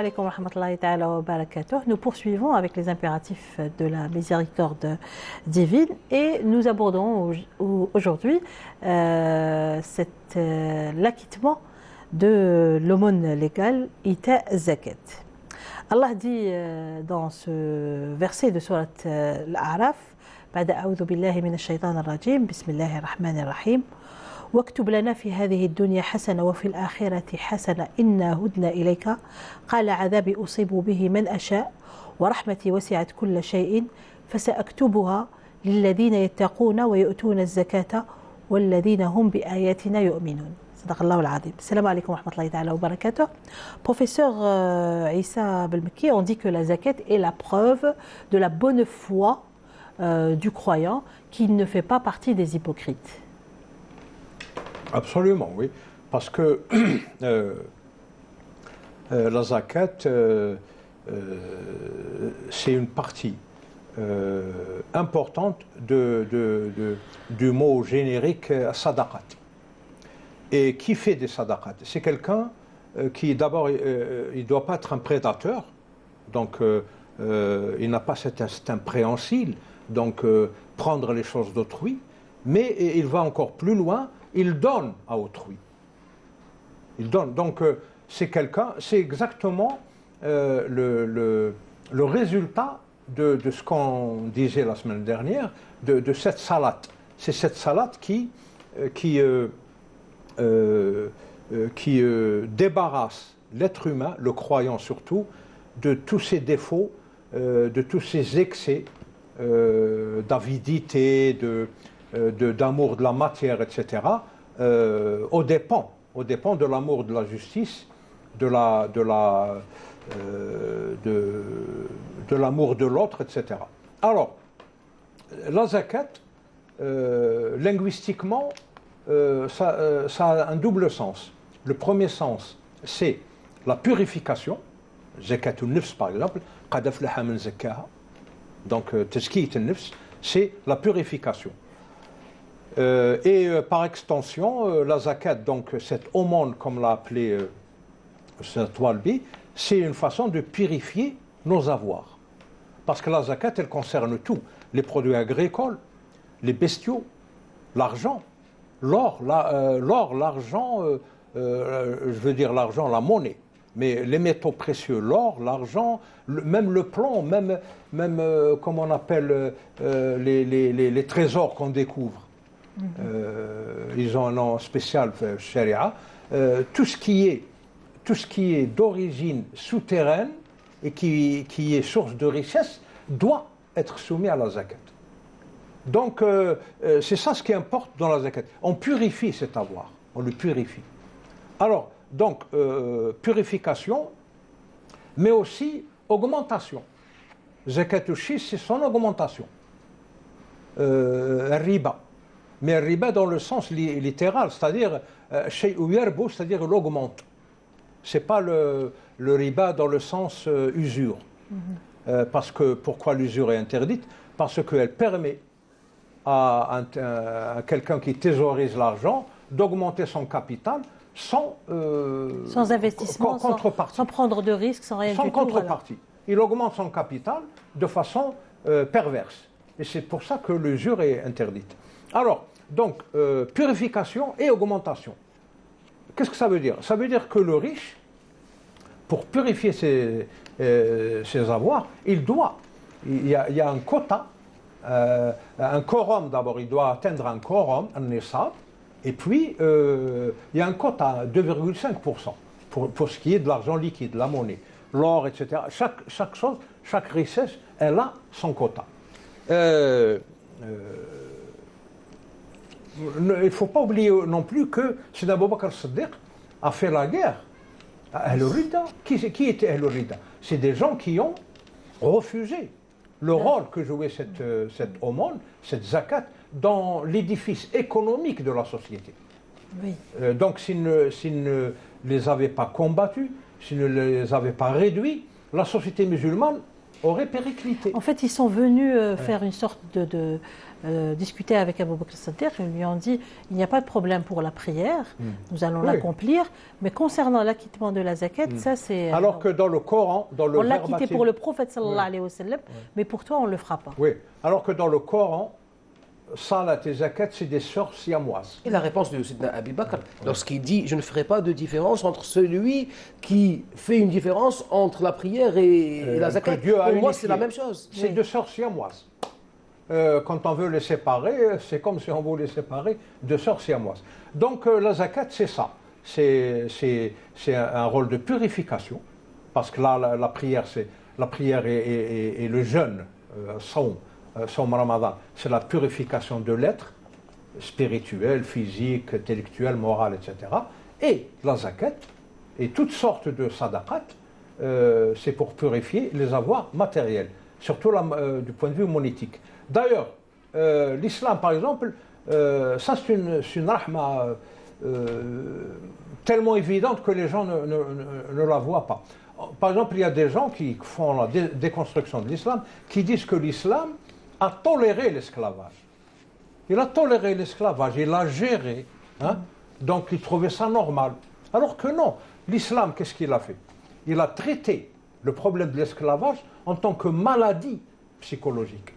Alaikum wa rahmatullahi ta'ala wa barakatuh. Nous poursuivons avec les impératifs de la miséricorde divine et nous abordons aujourd'hui l'acquittement de l'aumône légale Ita Zakat. Allah dit dans ce verset de sourate Al-A'raf, بعد أعوذ بالله من الشيطان الرجيم بسم الله الرحمن الرحيم واكتب لنا في هذه الدنيا حسنة وفي الآخرة حسنة إنا هدنا إليك قال عذابي أصيب به من أشاء ورحمتي وسعت كل شيء فسأكتبها للذين يتقون ويؤتون الزكاة والذين هم بآياتنا يؤمنون. صدق الله العظيم. Salam alaikum wa rahmatullahi ta'ala wa barakatuh. Professeur Issa Belmeki, on dit que la zakat est la preuve de la bonne foi du croyant qui ne fait pas partie des hypocrites. Absolument, oui. Parce que la zakat, c'est une partie importante du mot générique sadaqat. Et qui fait des sadaqat? C'est quelqu'un qui, d'abord, il ne doit pas être un prédateur, donc il n'a pas cet instinct préhensile, donc prendre les choses d'autrui, mais il va encore plus loin. Il donne à autrui. Il donne. Donc, c'est exactement le résultat de ce qu'on disait la semaine dernière, de cette salade. C'est cette salade qui débarrasse l'être humain, le croyant surtout, de tous ses défauts, de tous ses excès, d'avidité, d'amour de la matière, etc., au dépend de l'amour de la justice, de l'amour de l'autre, etc. Alors, la zakat, linguistiquement, ça a un double sens. Le premier sens, c'est la purification, zakatul nifs par exemple, qad aflaha man zakkaha, donc tazkiyat al-nifs, c'est la purification. Par extension, la zakat, donc cette aumône, comme l'a appelé Toualbi, c'est une façon de purifier nos avoirs. Parce que la zakat, elle concerne tout. Les produits agricoles, les bestiaux, l'argent, l'or, l'argent, je veux dire l'argent, la monnaie. Mais les métaux précieux, l'or, l'argent, même le plomb, même comme on appelle les trésors qu'on découvre. Ils ont un nom spécial, Sharia. Tout ce qui est d'origine souterraine et qui est source de richesse doit être soumis à la zakat. Donc c'est ça ce qui importe dans la zakat. On purifie cet avoir, on le purifie. Alors, donc, purification, mais aussi augmentation. Zakatul shis, c'est son augmentation. Riba. Mais riba dans le sens littéral, c'est-à-dire shay'u yarbu, c'est-à-dire il augmente. Ce n'est pas le riba dans le sens usure. Parce que, pourquoi l'usure est interdite? Parce qu'elle permet à quelqu'un qui thésaurise l'argent d'augmenter son capital sans investissement, sans prendre de risques, sans rien du tout. Sans contrepartie. Voilà. Il augmente son capital de façon perverse. Et c'est pour ça que l'usure est interdite. Alors, donc, purification et augmentation. Qu'est-ce que ça veut dire? Ça veut dire que le riche, pour purifier ses avoirs, il y a un quota, un quorum d'abord, il doit atteindre un quorum, un nissab, et puis il y a un quota, 2,5% pour ce qui est de l'argent liquide, la monnaie, l'or, etc. Chaque chose, chaque richesse, elle a son quota. Il ne faut pas oublier non plus que Sayyidina Abu Bakr as-Siddiq a fait la guerre à Ahl-Ridda. Qui était Ahl-Ridda? C'est des gens qui ont refusé le rôle que jouait cette aumône, cette zakat, dans l'édifice économique de la société. Oui. Donc s'ils ne les avaient pas combattus, s'ils ne les avaient pas réduits, la société musulmane aurait périclité. En fait, ils sont venus faire une sorte discuter avec Abu Bakr as-Siddiq. Ils lui ont dit, il n'y a pas de problème pour la prière, nous allons l'accomplir, mais concernant l'acquittement de la zakat, ça c'est... Alors que dans le Coran, on l'a quitté pour le prophète sallallahu alayhi wa sallam, mais pour toi on ne le fera pas. Oui, alors que dans le Coran, salat et zakat, c'est des sœurs siamoises. Et la réponse de Sidna Abi Bakr, lorsqu'il dit « Je ne ferai pas de différence entre celui qui fait une différence entre la prière et la zakat ». Pour moi, c'est la même chose. C'est deux sœurs siamoises. Quand on veut les séparer, c'est comme si on voulait séparer deux sœurs siamoises. Donc la zakat, c'est ça. C'est un rôle de purification, parce que là, la prière et le jeûne, Saum Ramadan, c'est la purification de l'être, spirituel, physique, intellectuel, moral, etc. Et la zakat, et toutes sortes de sadaqat, c'est pour purifier les avoirs matériels, surtout du point de vue monétique. D'ailleurs, l'islam, par exemple, ça c'est une rahma tellement évidente que les gens ne la voient pas. Par exemple, il y a des gens qui font la déconstruction de l'islam, qui disent que l'islam a toléré l'esclavage. Il a toléré l'esclavage, il l'a géré. Hein? Donc il trouvait ça normal. Alors que non, l'islam, qu'est-ce qu'il a fait? Il a traité le problème de l'esclavage en tant que maladie psychologique.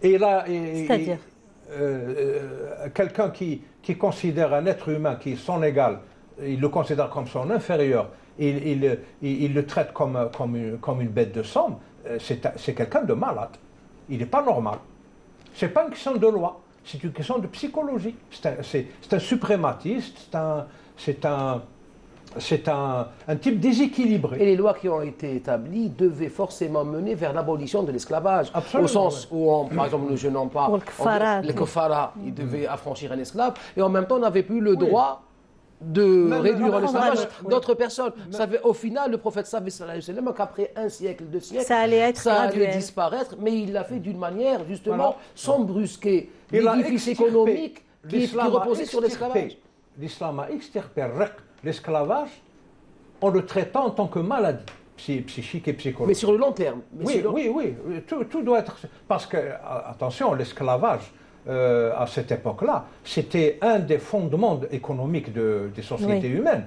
C'est-à-dire quelqu'un qui considère un être humain qui est son égal, il le considère comme son inférieur, il le traite comme une bête de somme, c'est quelqu'un de malade. Il n'est pas normal. Ce n'est pas une question de loi, c'est une question de psychologie. C'est un suprématiste, c'est un type déséquilibré. Et les lois qui ont été établies devaient forcément mener vers l'abolition de l'esclavage. Absolument, au sens où, par exemple, nous jeûnons pas. Les kafara, ils devaient affranchir un esclave. Et en même temps, on n'avait plus le droit de réduire l'esclavage d'autres personnes. Au final, le prophète sallallahu alayhi wa sallam, qu'après un siècle, 2 siècles, ça allait disparaître, mais il l'a fait d'une manière, justement, sans brusquer l'édifice économique qui reposait sur l'esclavage. L'islam a extirpé l'esclavage en le traitant en tant que maladie psychique et psychologique. Mais sur le long terme. Oui. Tout doit être... Parce que, attention, l'esclavage, à cette époque-là, c'était un des fondements économiques des sociétés humaines.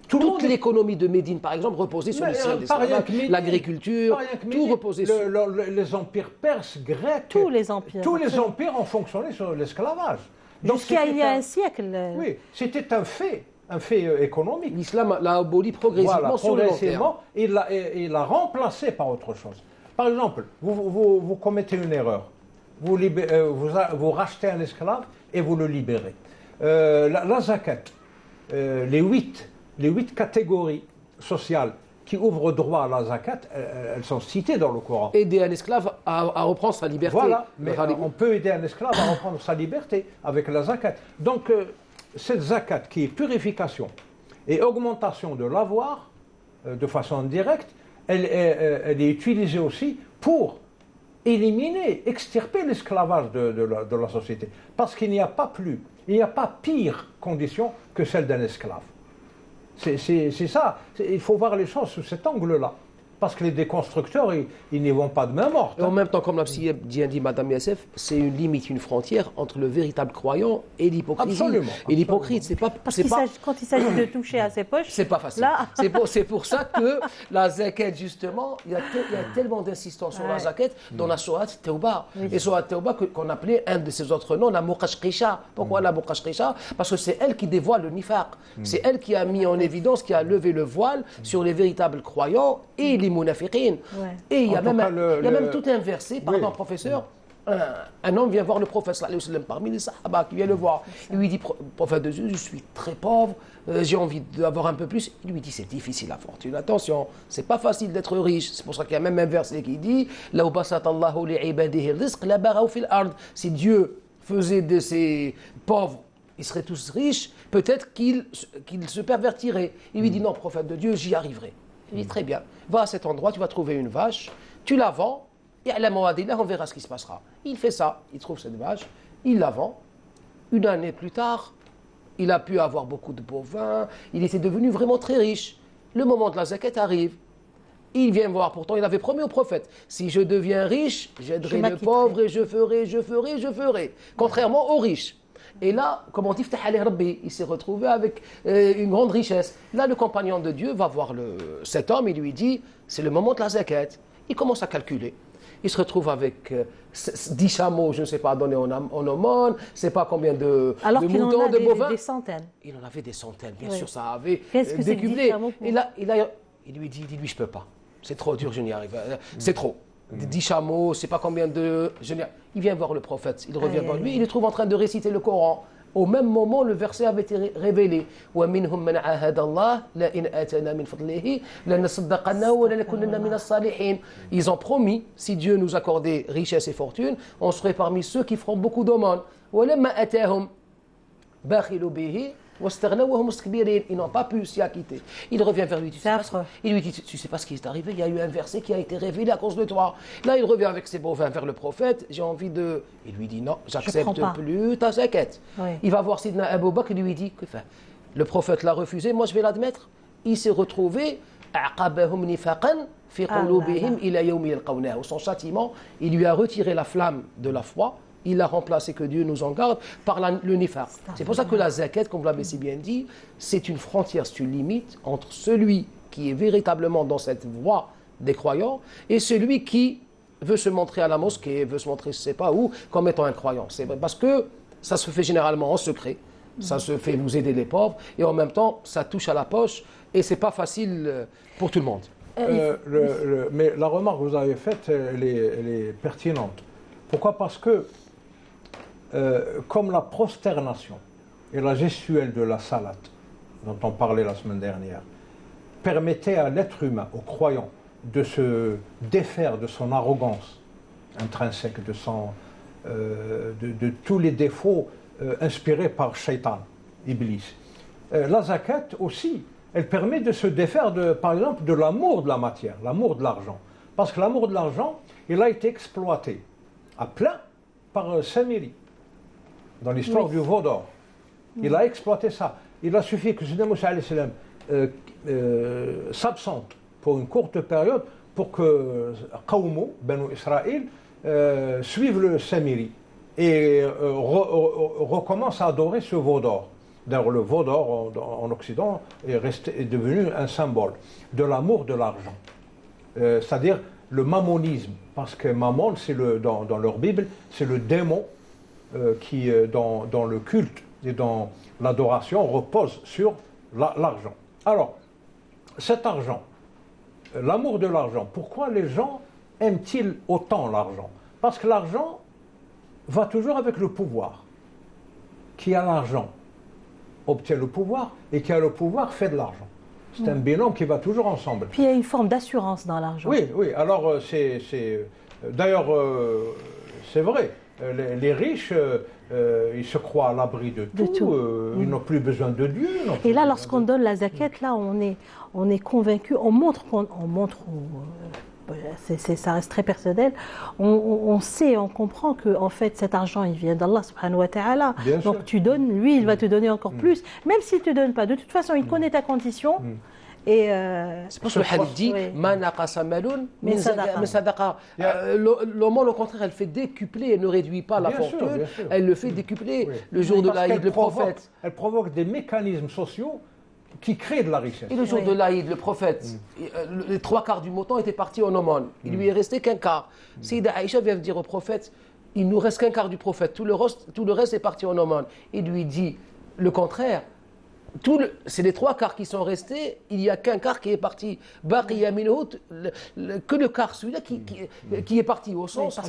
Toute l'économie de Médine, par exemple, reposait sur l'agriculture, tout reposait sur... Les empires perses, grecs... Tous les empires ont fonctionné sur l'esclavage. Jusqu'à il y a un siècle. Oui, c'était un fait économique. L'islam l'a aboli progressivement sur le long terme. Il l'a remplacé par autre chose. Par exemple, vous commettez une erreur. Vous rachetez un esclave et vous le libérez. La zakat, les huit catégories sociales qui ouvrent droit à la zakat, elles sont citées dans le Coran. Aider un esclave à reprendre sa liberté. Voilà, mais on peut aider un esclave à reprendre sa liberté avec la zakat. Donc, cette zakat qui est purification et augmentation de l'avoir, de façon directe, elle est utilisée aussi pour extirper l'esclavage de la société. Parce qu'il n'y a pas pire condition que celle d'un esclave. C'est ça. Il faut voir les choses sous cet angle-là. Parce que les déconstructeurs, ils n'y vont pas de main morte. Et en même temps, comme l'a dit Madame Yassef, c'est une limite, une frontière entre le véritable croyant et l'hypocrisie. Absolument. Et l'hypocrite, c'est pas... Quand il s'agit de toucher à ses poches... C'est pas facile. C'est pour ça que la zakat, justement, il y a tellement d'insistance sur la zakat dans la Sourate Teuba. Et Sourate Teuba, qu'on appelait un de ses autres noms, la Muqashqisha. Pourquoi la Muqashqisha? Parce que c'est elle qui dévoile le nifaq. C'est elle qui a mis en évidence, qui a levé le voile sur les véritables croyants et les munafiqin. Et il y a même tout un verset, pardon professeur, un homme vient voir le prophète sallallahu alayhi wa sallam parmi les sahaba qui vient le voir. Il lui dit, prophète de Dieu, je suis très pauvre, j'ai envie d'avoir un peu plus. Il lui dit, c'est difficile la fortune, attention, c'est pas facile d'être riche. C'est pour ça qu'il y a même un verset qui dit, si Dieu faisait de ces pauvres, ils seraient tous riches, peut-être qu'ils se pervertiraient. Il lui dit, non, prophète de Dieu, j'y arriverai. Il dit, très bien, va à cet endroit, tu vas trouver une vache, tu la vends, et à la Moadillah, on verra ce qui se passera. Il fait ça, il trouve cette vache, il la vend. Une année plus tard, il a pu avoir beaucoup de bovins, il était devenu vraiment très riche. Le moment de la zakat arrive. Il vient voir, pourtant il avait promis au prophète, si je deviens riche, j'aiderai le pauvre et je ferai. Contrairement aux riches. Et là, comme on dit, il s'est retrouvé avec une grande richesse. Là, le compagnon de Dieu va voir cet homme, il lui dit, c'est le moment de la zakat. Il commence à calculer. Il se retrouve avec 10 chameaux, je ne sais pas, donnés en aumône, je ne sais pas combien de moutons, de bovins. Des centaines. Il en avait des centaines, bien sûr, ça avait décuplé. Et là, il lui dit, je ne peux pas. C'est trop dur, je n'y arrive pas. C'est trop. 10 chameaux, je ne sais pas combien de... Il vient voir le prophète, il revient voir lui, il le trouve en train de réciter le Coran. Au même moment, le verset avait été révélé. Ils ont promis, si Dieu nous accordait richesse et fortune, on serait parmi ceux qui feront beaucoup d'aumônes. Ils n'ont pas pu s'y acquitter. Il revient vers lui. Il lui dit, tu sais pas ce qui est arrivé, il y a eu un verset qui a été révélé à cause de toi. Là, il revient avec ses bovins vers le prophète. J'ai envie de... Il lui dit, non, j'accepte plus ta zakat. Il va voir Sidna Abu Bakr, il lui dit, le prophète l'a refusé, moi je vais l'admettre. Il s'est retrouvé, son châtiment, il lui a retiré la flamme de la foi. Il l'a remplacé, que Dieu nous en garde, par le nifaq. C'est pour ça que la zakat, comme vous l'avez si bien dit, c'est une frontière, c'est une limite entre celui qui est véritablement dans cette voie des croyants et celui qui veut se montrer à la mosquée, veut se montrer je ne sais pas où, comme étant un croyant. C'est parce que ça se fait généralement en secret, ça se fait vous aider les pauvres, et en même temps, ça touche à la poche, et ce n'est pas facile pour tout le monde. Mais la remarque que vous avez faite, elle est pertinente. Pourquoi ? Parce que comme la prosternation et la gestuelle de la salat, dont on parlait la semaine dernière, permettait à l'être humain, au croyant, de se défaire de son arrogance intrinsèque, de tous les défauts inspirés par Shaitan, Iblis. La zakat aussi, elle permet de se défaire, par exemple, de l'amour de la matière, l'amour de l'argent. Parce que l'amour de l'argent, il a été exploité à plein par Samiri. Dans l'histoire du veau d'or. Il a exploité ça. Il a suffi que Sayyidina Moussa s'absente pour une courte période pour que Qawmu, Banu Israël, suivent le Samiri et recommence à adorer ce veau d'or. D'ailleurs, le veau d'or en Occident est devenu un symbole de l'amour de l'argent. C'est-à-dire le mammonisme, parce que mammon, dans leur Bible, c'est le démon qui, dans le culte et dans l'adoration, repose sur l'argent. Alors, cet argent, l'amour de l'argent, pourquoi les gens aiment-ils autant l'argent ? Parce que l'argent va toujours avec le pouvoir. Qui a l'argent obtient le pouvoir, et qui a le pouvoir fait de l'argent. C'est un binôme qui va toujours ensemble. Puis il y a une forme d'assurance dans l'argent. Oui, alors d'ailleurs, c'est vrai. Les riches, ils se croient à l'abri de tout. Ils n'ont plus besoin de Dieu. Et là, lorsqu'on donne la zakat, là, on est convaincu, on montre, ça reste très personnel, on sait, on comprend que en fait cet argent il vient d'Allah subhanahu wa ta'ala. Donc tu donnes, lui il va te donner encore plus, même s'il ne te donne pas. De toute façon, il connaît ta condition. Et c'est pour ça que le hadith dit Ma naqasa malun min sadaqa. L'aumône, au contraire, elle fait décupler, elle ne réduit pas la fortune, elle le fait décupler. Le jour de l'Aïd, le prophète. Elle provoque des mécanismes sociaux qui créent de la richesse. Et le jour de l'Aïd, le prophète, les 3/4 du mouton étaient partis en aumône. Il lui est resté qu'un quart. Sayyida Aïcha vient dire au prophète il nous reste qu'un quart du prophète, tout le reste est parti en aumône. Il lui dit le contraire. C'est les 3/4 qui sont restés, il n'y a qu'un quart qui est parti. Que le quart, celui-là qui est parti au sens.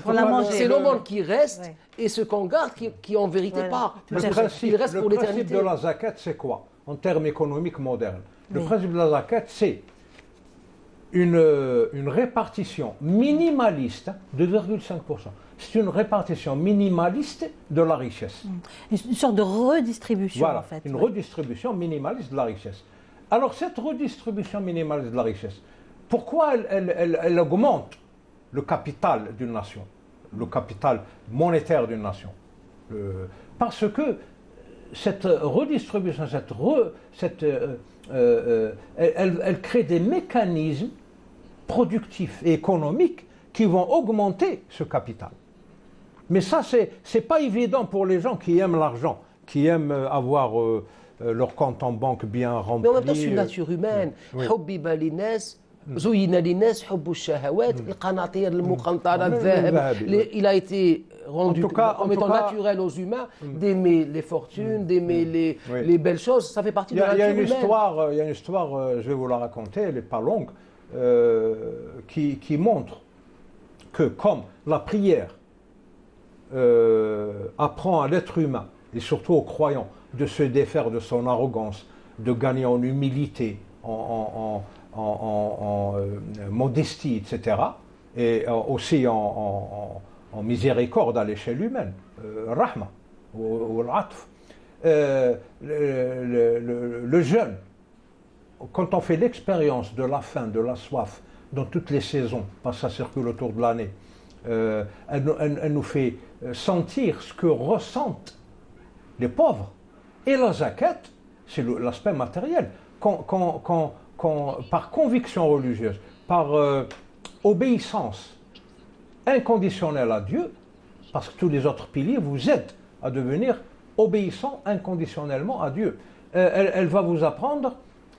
C'est l'aumône qui reste et ce qu'on garde qui en vérité part. Il reste pour l'éternité. Le principe de la zakat, c'est quoi en termes économiques modernes? Le principe de la zakat, c'est une répartition minimaliste de 2,5%. C'est une répartition minimaliste de la richesse. Une sorte de redistribution, voilà, en fait. Une redistribution minimaliste de la richesse. Alors, cette redistribution minimaliste de la richesse, pourquoi elle augmente le capital d'une nation, le capital monétaire d'une nation? Parce que cette redistribution, elle crée des mécanismes productifs et économiques qui vont augmenter ce capital. Mais ça, c'est pas évident pour les gens qui aiment l'argent, qui aiment avoir leur compte en banque bien rempli. Mais en même temps, c'est une nature humaine. حبب للناس زين للناس حب الشهوات القناطير المقنطرة الذهب. Il a été rendu comme étant naturel aux humains d'aimer les fortunes, d'aimer les belles choses. Ça fait partie de la nature humaine. Il y a une histoire, je vais vous la raconter, elle n'est pas longue, qui montre que comme la prière apprend à l'être humain, et surtout aux croyants, de se défaire de son arrogance, de gagner en humilité, en modestie, etc., et aussi en miséricorde à l'échelle humaine, rahma, ou l'atf. Le jeûne, quand on fait l'expérience de la faim, de la soif, dans toutes les saisons, parce que ça circule autour de l'année, elle nous fait sentir ce que ressentent les pauvres. Et la zakat, c'est l'aspect matériel. Par conviction religieuse, par obéissance inconditionnelle à Dieu, parce que tous les autres piliers vous aident à devenir obéissant inconditionnellement à Dieu. Elle va vous apprendre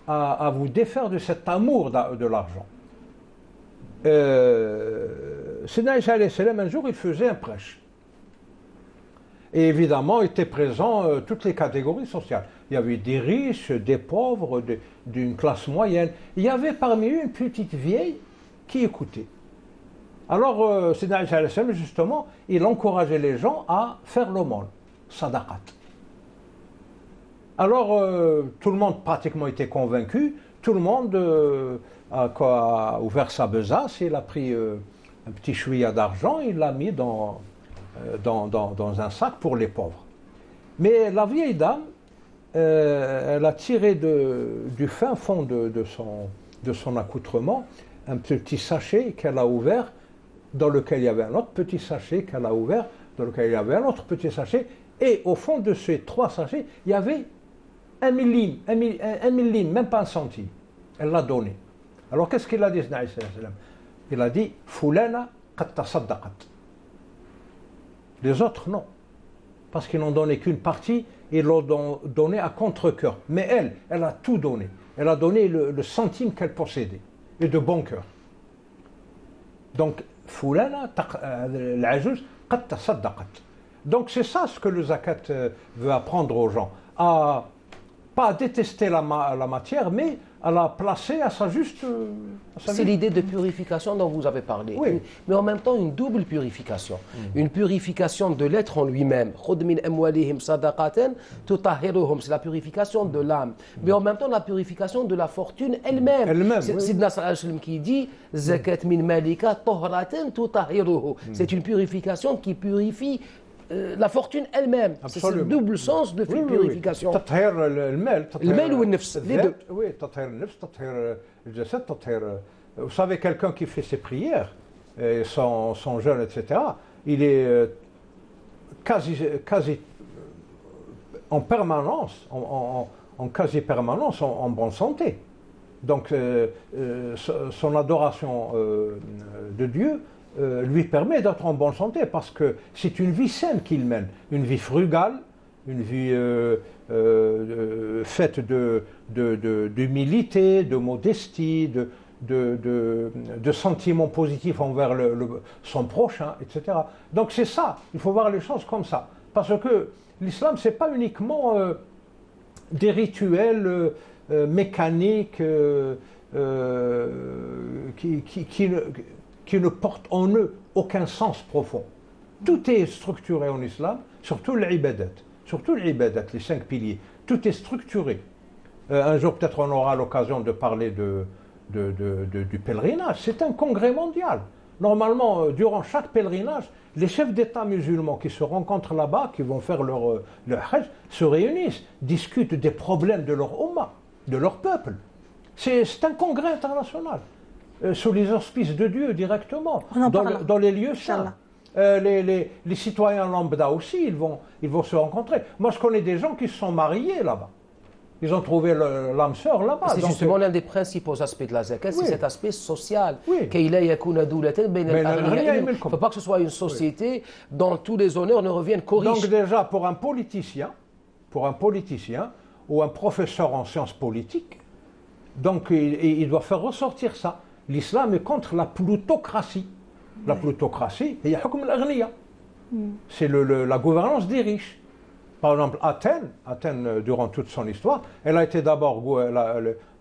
à vous défaire de cet amour de l'argent. Sayyidina Isa alayhi salam, un jour, il faisait un prêche. Et évidemment, étaient présents toutes les catégories sociales. Il y avait des riches, des pauvres, d'une classe moyenne. Il y avait parmi eux une petite vieille qui écoutait. Alors, Sayyidina Isa alayhi salam, justement, il encourageait les gens à faire l'aumône, sadaqat. Alors, tout le monde pratiquement était convaincu. Tout le monde a ouvert sa besace, il a pris un petit chouïa d'argent, il l'a mis dans un sac pour les pauvres. Mais la vieille dame, elle a tiré du fin fond de son accoutrement un petit sachet qu'elle a ouvert, dans lequel il y avait un autre petit sachet qu'elle a ouvert, dans lequel il y avait un autre petit sachet, et au fond de ces 3 sachets, il y avait un millime, même pas un centime. Elle l'a donné. Alors qu'est-ce qu'il a dit, il a dit, Foulana qad tasaddaqat. Les autres, non. Parce qu'ils n'ont donné qu'une partie, ils l'ont donné à contre-cœur. Mais elle a tout donné. Elle a donné le centime qu'elle possédait, et de bon cœur. Donc, Foulana, l'ajuz, qad tasaddaqat. Donc c'est ça ce que le zakat veut apprendre aux gens. Pas à détester la matière, mais à la placer à sa juste... C'est l'idée de purification dont vous avez parlé. Oui. Mais en même temps, une double purification. Une purification de l'être en lui-même. Khud min amwalihim sadaqatan tutahhiruhum. C'est la purification de l'âme. Mais en même temps, la purification de la fortune elle-même. C'est Sidna sallallahu alayhi wa sallam qui dit Zakat min malika tohratan tutahhiruhu. C'est une purification qui purifie la fortune elle-même. C'est ce double sens de purification. تطهير المال والنفس, les deux. Oui, تطهير النفس, تطهير الجسد, تطهير. Vous savez, quelqu'un qui fait ses prières, et son jeûne, etc., il est quasi en permanence, en quasi-permanence, en bonne santé. Donc, son adoration de Dieu lui permet d'être en bonne santé, parce que c'est une vie saine qu'il mène, une vie frugale, une vie faite d'humilité, de modestie, de sentiments positifs envers son prochain, etc. Donc c'est ça, il faut voir les choses comme ça, parce que l'islam, c'est pas uniquement des rituels mécaniques qui ne portent en eux aucun sens profond. Tout est structuré en islam, surtout l'ibadat, les 5 piliers. Tout est structuré. Un jour, peut-être, on aura l'occasion de parler du pèlerinage. C'est un congrès mondial. Normalement, durant chaque pèlerinage, les chefs d'État musulmans qui se rencontrent là-bas, qui vont faire leur hajj, se réunissent, discutent des problèmes de leur ummah, de leur peuple. C'est un congrès international. Sous les auspices de Dieu directement, dans les lieux saints. Les citoyens lambda aussi, ils vont se rencontrer. Moi, je connais des gens qui se sont mariés là-bas. Ils ont trouvé l'âme sœur là-bas. C'est justement l'un des principaux aspects de la zakat, c'est cet aspect social. Oui. Il ne faut pas que ce soit une société dont tous les honneurs ne reviennent qu'aux riches. Donc déjà, pour un politicien ou un professeur en sciences politiques, donc il doit faire ressortir ça. L'islam est contre la plutocratie. La plutocratie, c'est la gouvernance des riches. Par exemple, Athènes, durant toute son histoire, elle a été d'abord,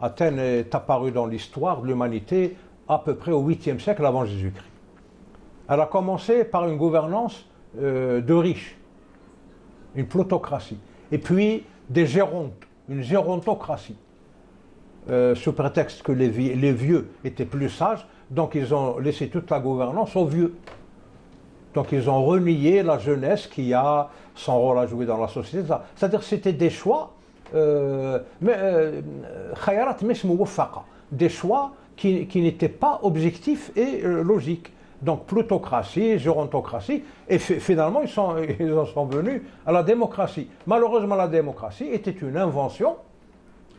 Athènes est apparue dans l'histoire de l'humanité à peu près au 8e siècle avant Jésus-Christ. Elle a commencé par une gouvernance de riches, une plutocratie, et puis des gérontes, une gérontocratie, sous prétexte que les vieux étaient plus sages, donc ils ont laissé toute la gouvernance aux vieux. Donc ils ont renié la jeunesse qui a son rôle à jouer dans la société. C'est-à-dire que c'était des choix, des choix qui n'étaient pas objectifs et logiques. Donc plutocratie, gérontocratie, et finalement ils en sont venus à la démocratie. Malheureusement, la démocratie était une invention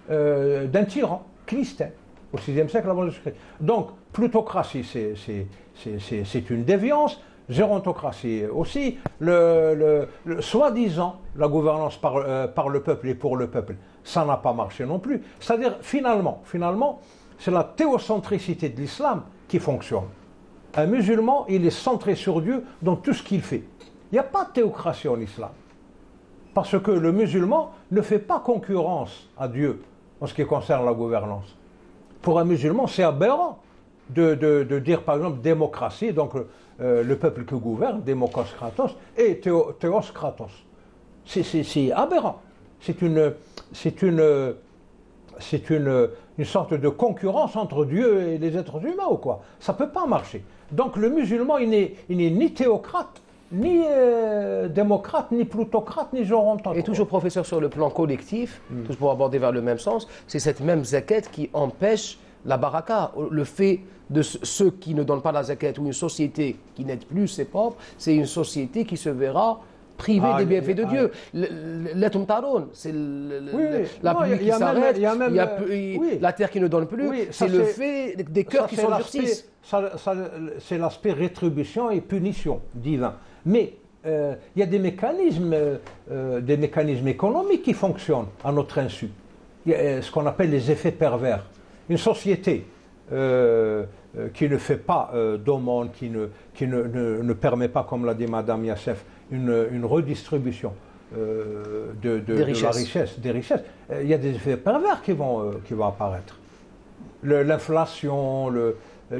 d'un tyran, Clisthène, au 6e siècle avant Jésus-Christ. Donc plutocratie, c'est une déviance. Gérontocratie aussi, soi-disant la gouvernance par le peuple et pour le peuple, ça n'a pas marché non plus. C'est-à-dire, finalement, c'est la théocentricité de l'islam qui fonctionne. Un musulman, il est centré sur Dieu dans tout ce qu'il fait. Il n'y a pas de théocratie en islam. Parce que le musulman ne fait pas concurrence à Dieu en ce qui concerne la gouvernance. Pour un musulman, c'est aberrant de dire, par exemple, démocratie, donc le peuple que gouverne, Démokos Kratos, et Théos Kratos. C'est aberrant. C'est une sorte de concurrence entre Dieu et les êtres humains ou quoi. Ça ne peut pas marcher. Donc le musulman, il n'est ni théocrate, ni démocrate, ni plutocrate, ni gérontocrate. Et toujours professeur sur le plan collectif, toujours pour aborder vers le même sens, c'est cette même zakat qui empêche la baraka, le fait de ceux qui ne donnent pas la zakat ou une société qui n'aide plus ses pauvres, c'est une société qui se verra privée des bienfaits de Dieu. L'Etum Taron, c'est la pluie qui s'arrête, la terre qui ne donne plus, c'est le fait des cœurs qui s'endurcissent. C'est l'aspect rétribution et punition divin. Mais il y a des mécanismes économiques qui fonctionnent à notre insu. Il y a ce qu'on appelle les effets pervers. Une société qui ne fait pas d'aumône, qui ne permet pas, comme l'a dit Madame Yassef, une redistribution des richesses. Il y a des effets pervers qui vont apparaître. L'inflation,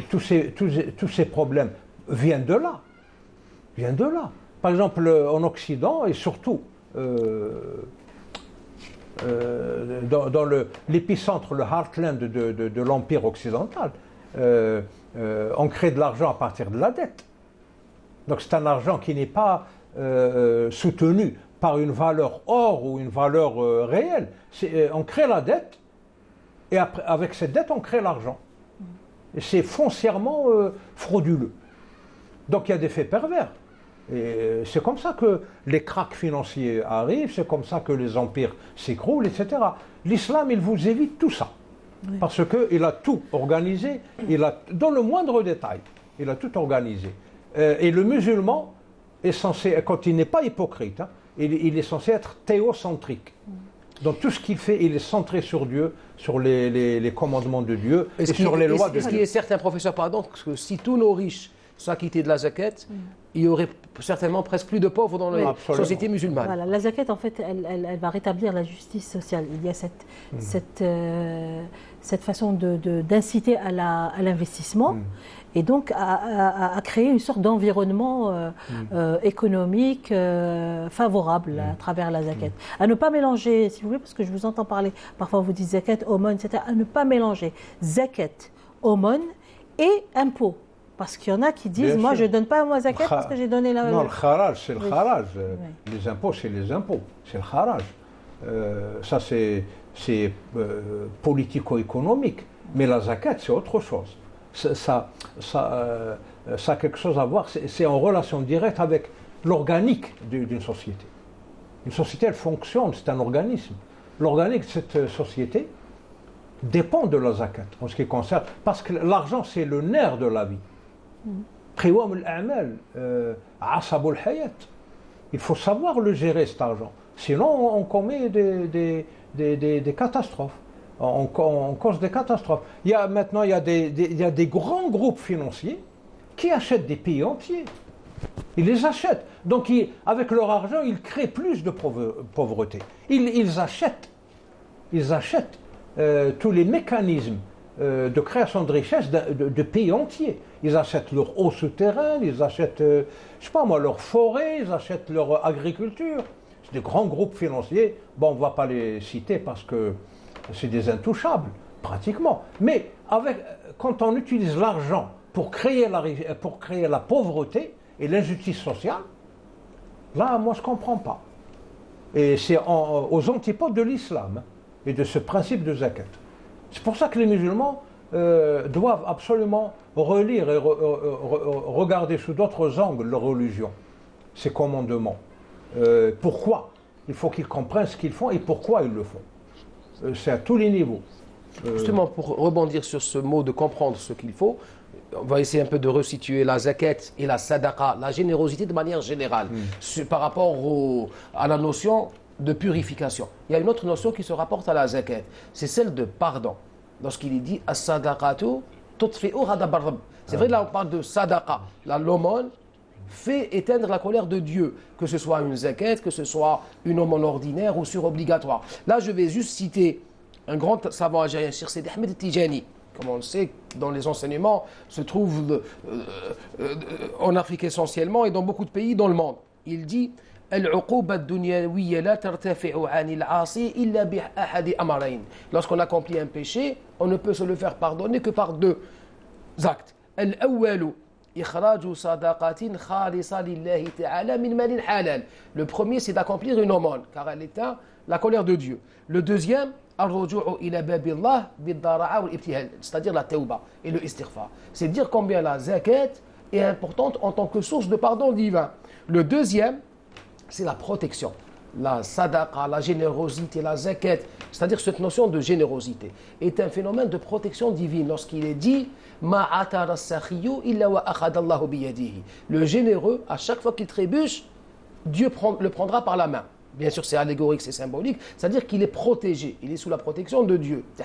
tous ces problèmes viennent de là. Par exemple, en Occident, et surtout dans l'épicentre, le heartland de l'Empire occidental, on crée de l'argent à partir de la dette. Donc c'est un argent qui n'est pas soutenu par une valeur or ou une valeur réelle. On crée la dette et après, avec cette dette, on crée l'argent. Et c'est foncièrement frauduleux. Donc il y a des faits pervers. Et c'est comme ça que les cracks financiers arrivent, c'est comme ça que les empires s'écroulent, etc. L'islam, il vous évite tout ça. Oui. Parce qu'il a tout organisé, dans le moindre détail, il a tout organisé. Et le musulman est censé, quand il n'est pas hypocrite, il est censé être théocentrique. Donc tout ce qu'il fait, il est centré sur Dieu, sur les commandements de Dieu et sur les lois de Dieu. Ce qui est certain, professeur, pardon, que si tous nos riches s'acquittaient de la zakat, il y aurait certainement presque plus de pauvres dans les sociétés musulmanes. Voilà, la zakat, en fait, elle va rétablir la justice sociale. Il y a cette façon d'inciter à l'investissement et donc à créer une sorte d'environnement économique favorable à travers la zakat. À ne pas mélanger, si vous voulez, parce que je vous entends parler, parfois vous dites zakat, aumône, etc. À ne pas mélanger zakat, aumône et impôt. Parce qu'il y en a qui disent, moi je ne donne pas moi zakat parce que j'ai donné la... Non, le kharaj, c'est le kharaj. Les impôts, c'est les impôts. C'est le kharaj. Ça, c'est politico-économique. Mais la zakat, c'est autre chose. Ça a quelque chose à voir. C'est en relation directe avec l'organique d'une société. Une société, elle fonctionne, c'est un organisme. l'organique de cette société dépend de la zakat en ce qui concerne, parce que l'argent c'est le nerf de la vie. قوام الأعمال عصب الحياة. Il faut savoir le gérer cet argent, sinon on commet des catastrophes. On cause des catastrophes. Maintenant il y a des grands groupes financiers qui achètent des pays entiers. Ils les achètent. Donc avec leur argent, ils créent plus de pauvreté. Ils achètent tous les mécanismes de création de richesse de pays entiers. Ils achètent leur eau souterraine, ils achètent, je sais pas moi, leurs forêts, ils achètent leur agriculture. C'est des grands groupes financiers. Bon, on ne va pas les citer parce que c'est des intouchables, pratiquement. Mais quand on utilise l'argent pour créer la pauvreté et l'injustice sociale, là, moi, je ne comprends pas. Et c'est aux antipodes de l'islam et de ce principe de zakat. C'est pour ça que les musulmans doivent absolument relire et regarder sous d'autres angles leur religion, ces commandements. Pourquoi? Il faut qu'ils comprennent ce qu'ils font et pourquoi ils le font. C'est à tous les niveaux. Justement, pour rebondir sur ce mot de comprendre ce qu'il faut, on va essayer un peu de resituer la zakat et la sadaqa, la générosité de manière générale, par rapport à la notion de purification. Il y a une autre notion qui se rapporte à la zakat, c'est celle de pardon. Lorsqu'il est dit as-sadaqatu tutfi'u ghadab ar-rabb. C'est vrai, là on parle de sadaqa, l'aumône fait éteindre la colère de Dieu, que ce soit une zakat, que ce soit une aumône ordinaire ou surobligatoire. Là, je vais juste citer un grand savant algérien, Cheikh Sidi Ahmed Tijani. Comme on le sait, dans les enseignements, se trouve en Afrique essentiellement et dans beaucoup de pays dans le monde. Il dit lorsqu'on accomplit un péché, on ne peut se le faire pardonner que par deux actes. Le premier, c'est d'accomplir une aumône, car elle éteint la colère de Dieu. Le deuxième, c'est-à-dire la tawba et le istighfar. C'est dire combien la zakat est importante en tant que source de pardon divin. Le deuxième, c'est la protection. La sadaqa, la générosité, la zakat, c'est-à-dire cette notion de générosité, est un phénomène de protection divine. Lorsqu'il est dit le généreux, à chaque fois qu'il trébuche, Dieu le prendra par la main. Bien sûr, c'est allégorique, c'est symbolique, c'est-à-dire qu'il est protégé, il est sous la protection de Dieu. Il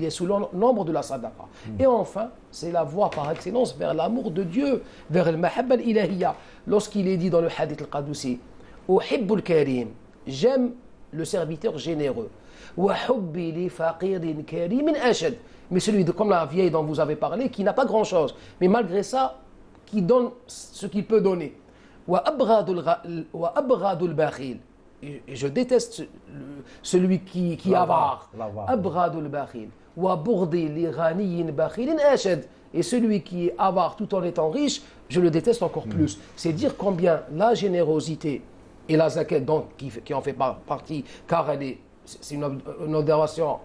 est sous l'ombre de la sadaqa. Et enfin, c'est la voie par excellence vers l'amour de Dieu, vers le mahabba al-ilahiyya. Lorsqu'il est dit dans le hadith al-Qadousi, Uhibbul karim, j'aime le serviteur généreux. Wa hubbi li faqirin karimin ashad. Mais celui comme la vieille dont vous avez parlé, qui n'a pas grand-chose, mais malgré ça, qui donne ce qu'il peut donner. Et je déteste celui qui est avare. Et celui qui est avare tout en étant riche, je le déteste encore plus. C'est dire combien la générosité et la zakat donc, qui en fait partie, car c'est une adoration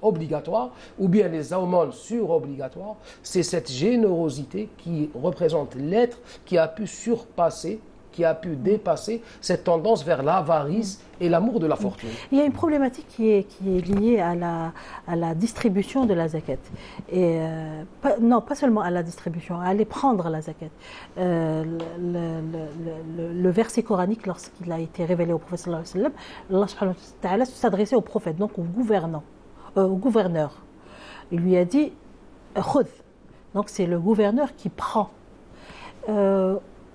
obligatoire, ou bien les aumônes surobligatoires, c'est cette générosité qui représente l'être qui a pu surpasser, qui a pu dépasser cette tendance vers l'avarice et l'amour de la fortune. Il y a une problématique qui est liée à la distribution de la zakat. Et pas seulement à la distribution, à aller prendre la zakat. Le verset coranique, lorsqu'il a été révélé au prophète sallallahu alayhi wa sallam, Allah subhanahu wa ta'ala s'adressait au prophète, donc au gouverneur. Il lui a dit khudh. Donc c'est le gouverneur qui prend.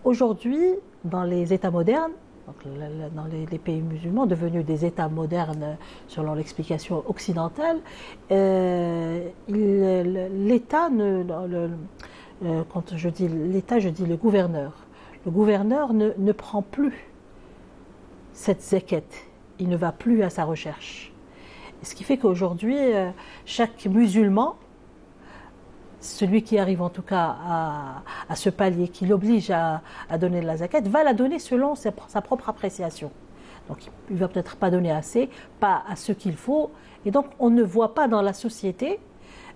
Aujourd'hui, dans les États modernes, donc dans les pays musulmans devenus des États modernes selon l'explication occidentale, l'État, quand je dis l'État, je dis le gouverneur. Le gouverneur ne prend plus cette zakat, il ne va plus à sa recherche. Ce qui fait qu'aujourd'hui, chaque musulman, celui qui arrive en tout cas à ce palier, qui l'oblige à donner de la zakat, va la donner selon sa propre appréciation. Donc il ne va peut-être pas donner assez, pas à ce qu'il faut, et donc on ne voit pas dans la société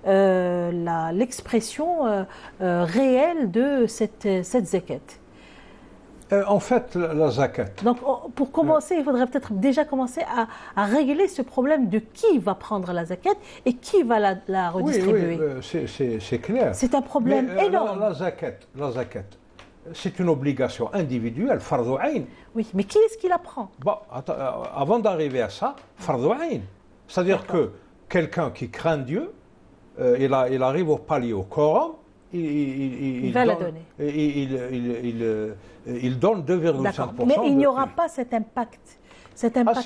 l'expression réelle de cette zakat. En fait, la zakat. Donc, pour commencer, il faudrait peut-être déjà commencer à régler ce problème de qui va prendre la zakat et qui va la redistribuer. Oui, c'est clair. C'est un problème énorme. La zakat, c'est une obligation individuelle, fardou ayn. Oui, mais qui est-ce qui la prend? Bon, avant d'arriver à ça, fardou ayn. C'est-à-dire que quelqu'un qui craint Dieu, il arrive au palier, au Coran, il va donne, la donner. Il donne 2,5%. Mais il n'y aura pas cet impact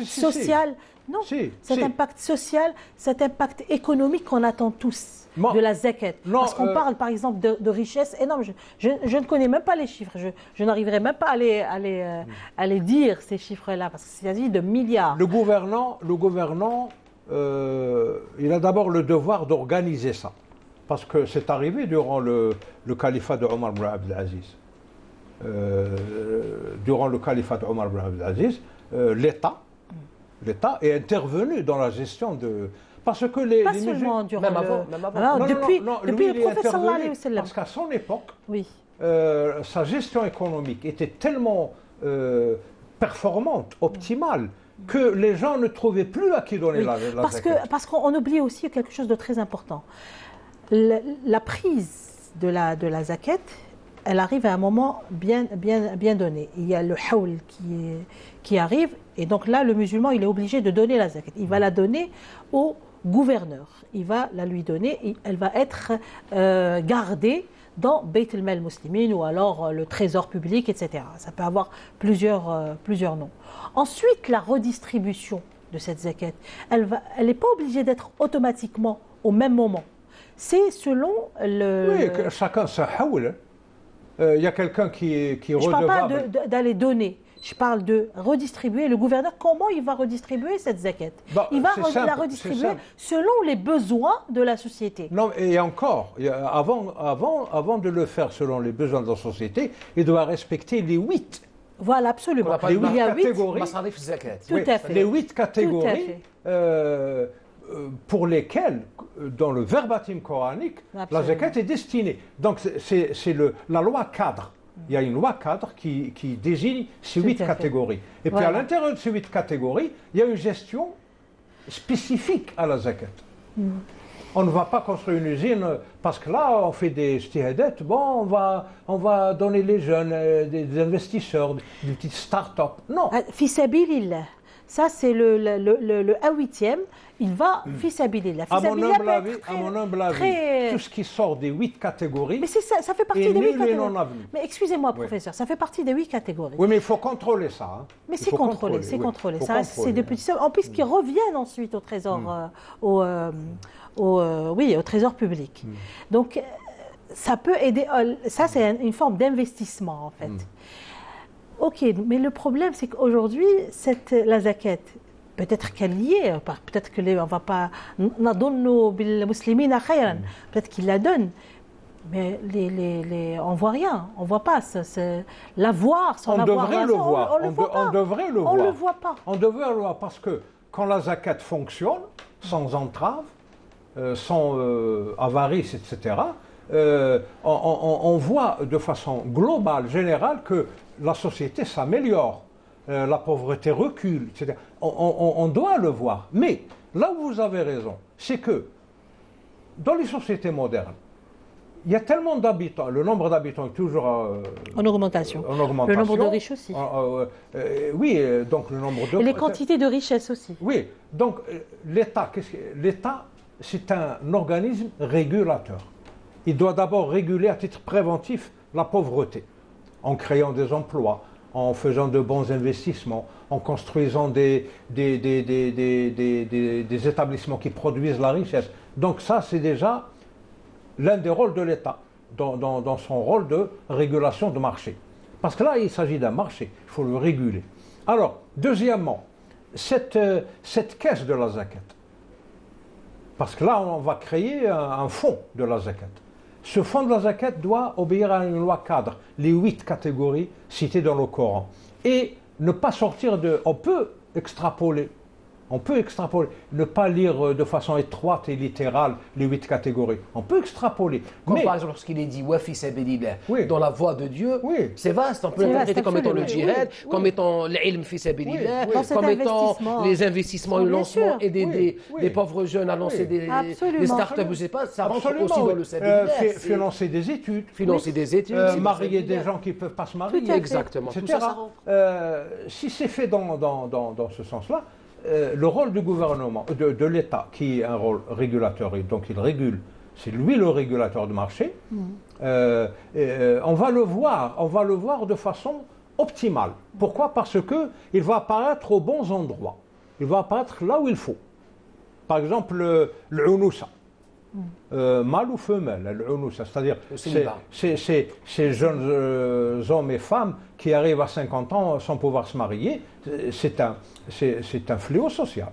social. Non, cet impact social, cet impact économique qu'on attend tous de la zakat. Parce qu'on parle par exemple de richesse énorme. Je ne connais même pas les chiffres. Je n'arriverai même pas à les dire, ces chiffres-là, parce qu'il s'agit de milliards. Le gouvernant, il a d'abord le devoir d'organiser ça. Parce que c'est arrivé durant le califat de Omar ibn Abdel Aziz. Durant le califat de Omar ibn Abdel Aziz, l'État est intervenu dans la gestion de... Parce que les seulement durant même avant. Depuis le prophète sallallahu alayhi wa sallam. Parce qu'à son époque, oui. Sa gestion économique était tellement performante, optimale, que les gens ne trouvaient plus à qui donner la zakat. Parce qu'on oublie aussi quelque chose de très important. La prise de la zakat, elle arrive à un moment bien donné. Il y a le hawl qui arrive, et donc là, le musulman, il est obligé de donner la zakat. Il va la donner au gouverneur. Il va la lui donner, et elle va être gardée dans Beit al-Mal Muslimin ou alors le trésor public, etc. Ça peut avoir plusieurs noms. Ensuite, la redistribution de cette zakat, elle n'est pas obligée d'être automatiquement au même moment. C'est selon le... Oui, chacun sa hawl. Il y a quelqu'un qui est redevable. Je ne parle pas d'aller donner. Je parle de redistribuer. Le gouverneur, comment il va redistribuer cette zakat? Il va la redistribuer selon les besoins de la société. Non, et encore, avant de le faire selon les besoins de la société, il doit respecter les 8. Voilà, absolument. Il y a 8 catégories. Tout à fait. Les 8 catégories pour lesquelles, dans le verbatim coranique, la zakat est destinée. Donc c'est la loi cadre. Il y a une loi cadre qui désigne ces 8 catégories. Et puis à l'intérieur de ces 8 catégories, il y a une gestion spécifique à la zakat. On ne va pas construire une usine parce que là, on fait des stihadet. Bon, on va donner les jeunes, des investisseurs, des petites start-up. Non. Fi sabilillah. Ça, c'est le 1/8. Il va fils sabilillah. À mon humble avis, tout ce qui sort des 8 catégories. Mais ça fait partie des 8 catégories. Mais excusez-moi, professeur, ça fait partie des 8 catégories. Oui, mais il faut contrôler ça. Hein. Mais c'est contrôlé, c'est contrôlé. C'est des petits sommes. En plus, qui reviennent ensuite au trésor, au trésor public. Donc, ça peut aider. Ça, c'est une forme d'investissement, en fait. Ok, mais le problème, c'est qu'aujourd'hui, la zakat, peut-être qu'elle y est, peut-être qu'on ne va pas... Peut-être qu'il la donne, mais on ne voit rien, on ne voit pas. L'avoir sans avoir rien, on devrait le voir. On ne le voit pas. On devrait le voir parce que quand la zakat fonctionne, sans entrave, sans avarice, etc., on voit de façon globale, générale, que la société s'améliore, la pauvreté recule, etc. On doit le voir. Mais là où vous avez raison, c'est que dans les sociétés modernes, il y a tellement d'habitants, le nombre d'habitants est toujours en augmentation. Le nombre de riches aussi. Oui, donc le nombre de... Et les quantités de richesses aussi. Oui, donc l'État, c'est un organisme régulateur. Il doit d'abord réguler à titre préventif la pauvreté, en créant des emplois, en faisant de bons investissements, en construisant des établissements qui produisent la richesse. Donc ça, c'est déjà l'un des rôles de l'État, dans son rôle de régulation de marché. Parce que là, il s'agit d'un marché, il faut le réguler. Alors, deuxièmement, cette caisse de la zakat, parce que là, on va créer un fonds de la zakat. Ce fonds de la zakat doit obéir à une loi cadre, les 8 catégories citées dans le Coran. Et ne pas sortir de... On peut extrapoler On peut extrapoler, ne pas lire de façon étroite et littérale les 8 catégories. On peut extrapoler. Comme par exemple lorsqu'il est dit wa fi sabilillah, dans la voie de Dieu, c'est vaste. On peut l'interpréter comme étant le djihad, comme étant l'ilm fi sabilillah, comme étant les investissements, le lancement, aider des pauvres jeunes à lancer des startups, je ne sais pas, ça rentre aussi dans le sabilillah. Financer des études. Financer des études. Marier des gens qui ne peuvent pas se marier. Exactement. Etc. Tout ça rentre. Si c'est fait dans ce sens-là, le rôle du gouvernement, de l'État, qui est un rôle régulateur, et donc il régule, c'est lui le régulateur du marché, on va le voir de façon optimale. Pourquoi? Parce qu'il va apparaître aux bons endroits. Il va apparaître là où il faut. Par exemple, l'unoussa. Mâle ou femelle, l'unoussa, c'est-à-dire ces jeunes hommes et femmes qui arrivent à 50 ans sans pouvoir se marier, c'est un fléau social.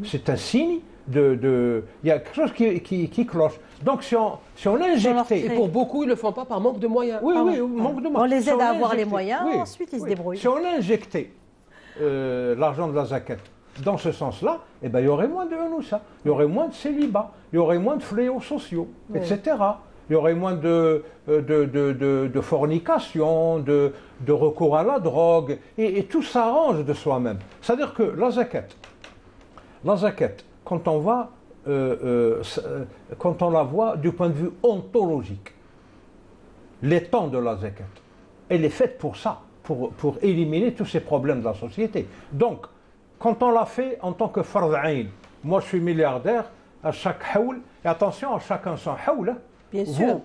C'est un signe il y a quelque chose qui cloche. Donc si on injectait... Et pour beaucoup, ils ne le font pas par manque de moyens. Oui, manque de moyens. On les aide à avoir les moyens, ensuite ils se débrouillent. Si on injectait l'argent de la zakat dans ce sens-là, eh ben, il y aurait moins de hunoussa, il y aurait moins de célibat, il y aurait moins de fléaux sociaux, etc. Il y aurait moins de fornication, de recours à la drogue, et tout s'arrange de soi-même. C'est-à-dire que la zakat, quand on la voit du point de vue ontologique, l'étang de la zakat, elle est faite pour ça, pour éliminer tous ces problèmes de la société. Donc, quand on l'a fait en tant que fard ayn, moi je suis milliardaire, à chaque haoul, et attention, à chacun son haoul. Bien sûr.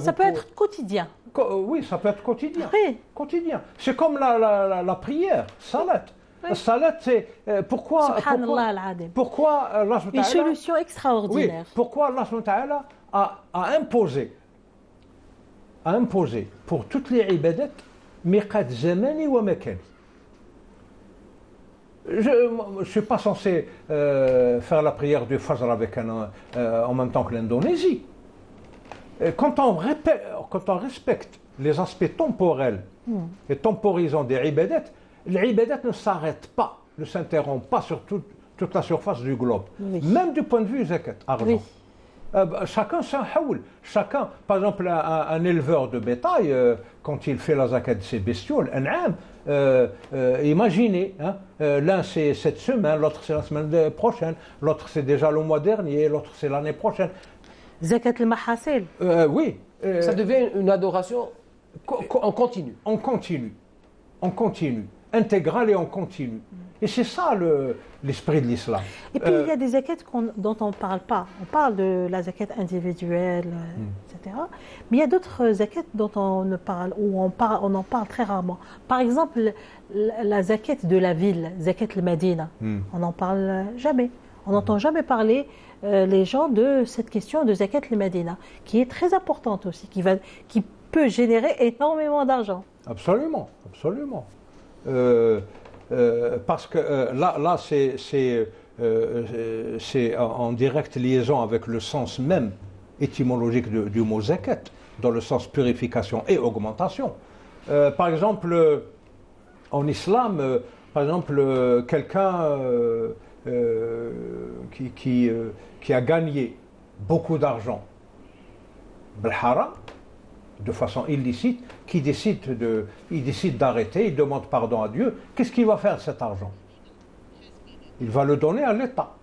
Ça peut être quotidien. Oui, ça peut être quotidien. Oui. Quotidien. C'est comme la prière, salat. Oui. Salat, c'est pourquoi Allah une solution extraordinaire. Oui, pourquoi Allah a imposé pour toutes les ibadat miqat zamani wa makani. Je ne suis pas censé faire la prière du Fajr en même temps que l'Indonésie. Quand on respecte les aspects temporels et temporisants des ibadat, les ibadat ne s'arrêtent pas, ne s'interrompent pas sur toute la surface du globe. Oui. Même du point de vue zakat, argent. Oui. Chacun s'en haoul. Chacun, par exemple, un éleveur de bétail, quand il fait la zakat de ses bestioles, imaginez, l'un c'est cette semaine, l'autre c'est la semaine prochaine, l'autre c'est déjà le mois dernier, l'autre c'est l'année prochaine. Zakat al-mahassil. Oui. Ça devient une adoration en continu. En continu. Intégrale et en continu. Et c'est ça l'esprit de l'islam. Et puis il y a des zakats dont on ne parle pas. On parle de la zakat individuelle, etc. Mais il y a d'autres zakats dont on ne parle, ou on en parle très rarement. Par exemple, la zakat de la ville, zakat al-Madina, on n'en parle jamais. On n'entend jamais parler les gens de cette question de zakat al-Madina, qui est très importante aussi, qui peut générer énormément d'argent. Absolument. Parce que là c'est en directe liaison avec le sens même étymologique du mot zakat, dans le sens purification et augmentation. Par exemple, en islam, quelqu'un qui a gagné beaucoup d'argent, بالحرام, de façon illicite, il décide d'arrêter, il demande pardon à Dieu. Qu'est-ce qu'il va faire de cet argent? Il va le donner à l'État.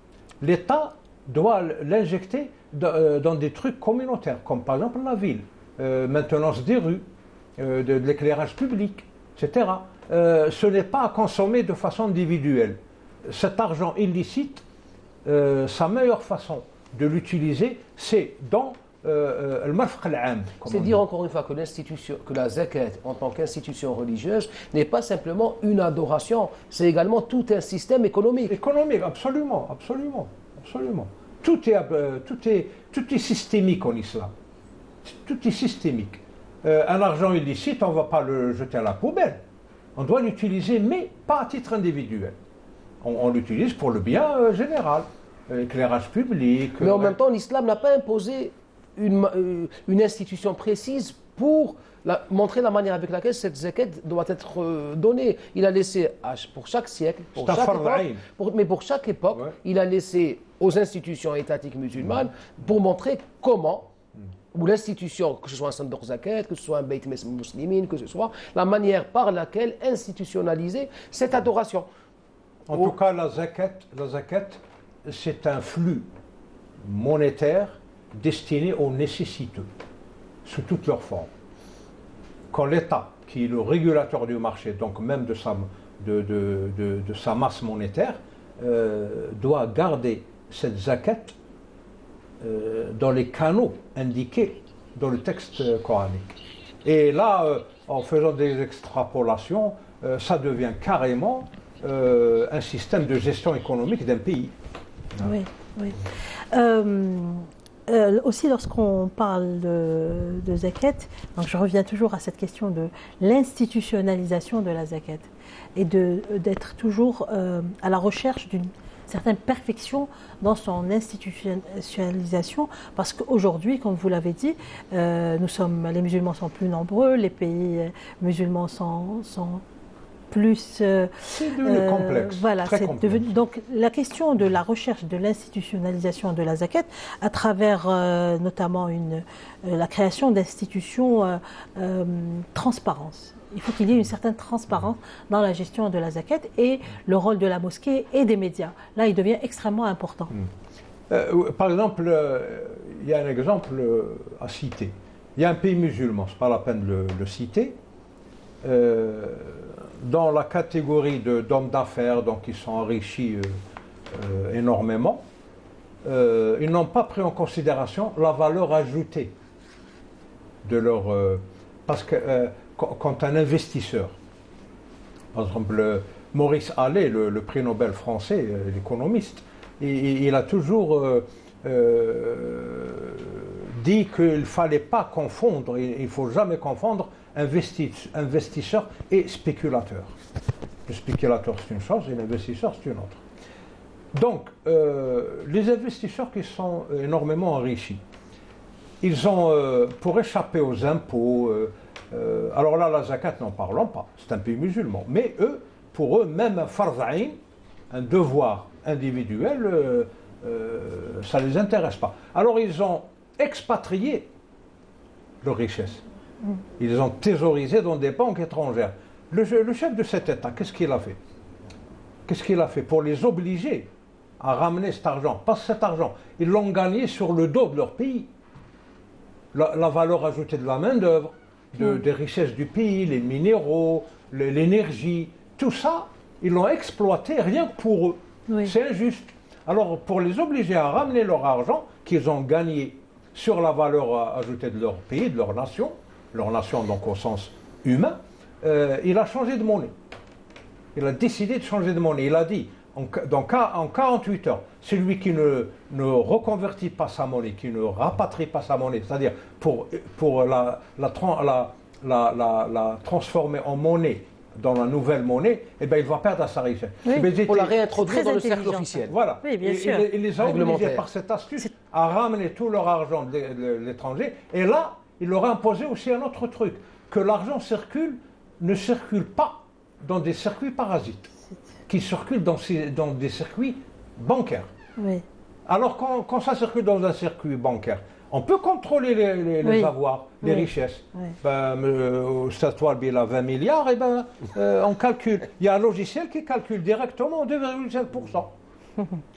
L'État doit l'injecter dans des trucs communautaires, comme par exemple la ville, maintenance des rues, de l'éclairage public, etc. Ce n'est pas à consommer de façon individuelle. Cet argent illicite, sa meilleure façon de l'utiliser, c'est dans c'est dire encore une fois que la zakat en tant qu'institution religieuse n'est pas simplement une adoration, c'est également tout un système économique. Économique, absolument. Tout est systémique en islam. Tout est systémique. Un argent illicite, on ne va pas le jeter à la poubelle. On doit l'utiliser, mais pas à titre individuel. On l'utilise pour le bien général, éclairage public. Mais en même temps, l'islam n'a pas imposé une institution précise pour montrer la manière avec laquelle cette zakat doit être donnée. Il a laissé pour chaque siècle, pour chaque époque, il a laissé aux institutions étatiques musulmanes pour montrer comment, ou l'institution, que ce soit un centre de zakat, que ce soit un Beit Muslimin, que ce soit la manière par laquelle institutionnaliser cette adoration. En tout cas, la zakat, c'est un flux monétaire destiné aux nécessiteux, sous toutes leurs formes. Quand l'État, qui est le régulateur du marché, donc même de sa masse monétaire, doit garder cette zakat dans les canaux indiqués dans le texte coranique. Et là, en faisant des extrapolations, ça devient carrément un système de gestion économique d'un pays. Oui, oui. Aussi, lorsqu'on parle de zakat, donc je reviens toujours à cette question de l'institutionnalisation de la zakat et d'être toujours à la recherche d'une certaine perfection dans son institutionnalisation, parce qu'aujourd'hui, comme vous l'avez dit, les musulmans sont plus nombreux, les pays musulmans sont plus... c'est devenu complexe. Voilà, donc la question de la recherche de l'institutionnalisation de la zakat à travers notamment la création d'institutions transparence. Il faut qu'il y ait une certaine transparence dans la gestion de la zakat et le rôle de la mosquée et des médias. Là, il devient extrêmement important. Par exemple, il y a un exemple à citer. Il y a un pays musulman, ce n'est pas la peine de le citer, dans la catégorie d'hommes d'affaires, donc ils sont enrichis énormément, ils n'ont pas pris en considération la valeur ajoutée de leur... parce que quand un investisseur, par exemple Maurice Allais, le prix Nobel français, l'économiste, il a toujours dit qu'il ne fallait pas confondre, il ne faut jamais confondre investisseur et spéculateur. Le spéculateur c'est une chose et l'investisseur c'est une autre. Donc, les investisseurs qui sont énormément enrichis, ils ont, pour échapper aux impôts, alors là, la zakat, n'en parlons pas, c'est un pays musulman, mais pour eux, même un farz ayn, un devoir individuel, ça ne les intéresse pas. Alors, ils ont expatrié leurs richesses. Ils ont thésaurisé dans des banques étrangères. Le chef de cet État, qu'est-ce qu'il a fait? Qu'est-ce qu'il a fait pour les obliger à ramener cet argent? Parce que cet argent, ils l'ont gagné sur le dos de leur pays. La valeur ajoutée de la main-d'œuvre, des richesses du pays, les minéraux, l'énergie, tout ça, ils l'ont exploité rien que pour eux. Oui. C'est injuste. Alors, pour les obliger à ramener leur argent qu'ils ont gagné sur la valeur ajoutée de leur pays, de leur nation donc au sens humain, il a changé de monnaie. Il a décidé de changer de monnaie. Il a dit, en 48 heures, celui qui ne reconvertit pas sa monnaie, qui ne rapatrie pas sa monnaie, c'est-à-dire pour la transformer en monnaie dans la nouvelle monnaie, eh bien, il va perdre sa richesse. Oui, pour la réintroduire dans le cercle officiel. Voilà. Oui, bien sûr. Il les a obligés par cette astuce à ramener tout leur argent de l'étranger. Et là, il leur a imposé aussi un autre truc, que l'argent ne circule pas dans des circuits parasites, qui circulent dans des circuits bancaires. Oui. Alors quand ça circule dans un circuit bancaire, on peut contrôler les avoirs, les richesses. Oui. Cette toile, il a 20 milliards, et on calcule. Il y a un logiciel qui calcule directement 2,5%